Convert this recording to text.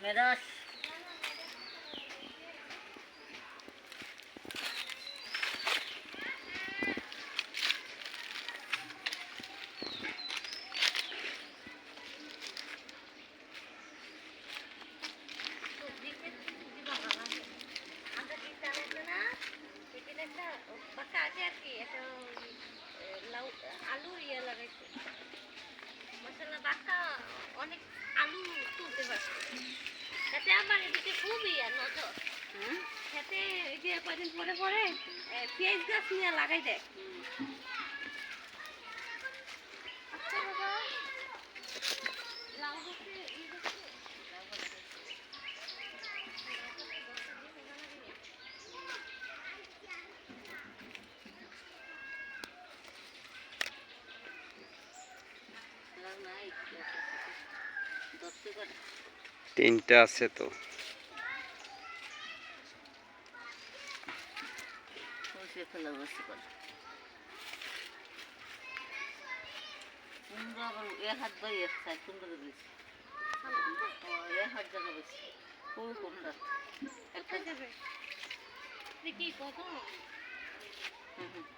মেরাস আলু ইয়ে লাগাইছে মশলা বাটা অনেক আলু তুলতে পারছে তাতে আমার এদিকে খুব ইয়ে নজর খেতে এই যে কয়দিন পরে পরে পেঁয়াজ গাছ নিয়ে লাগাই দেয় আচ্ছা বাবা লাউ গাছে ই গাছে তিনটা আছে তো হাত বাই এক সাইড কুমড়া দিয়েছি হাত জায়গা বেশি খুব কুমড়া একটা দেবে দেখি কত হুম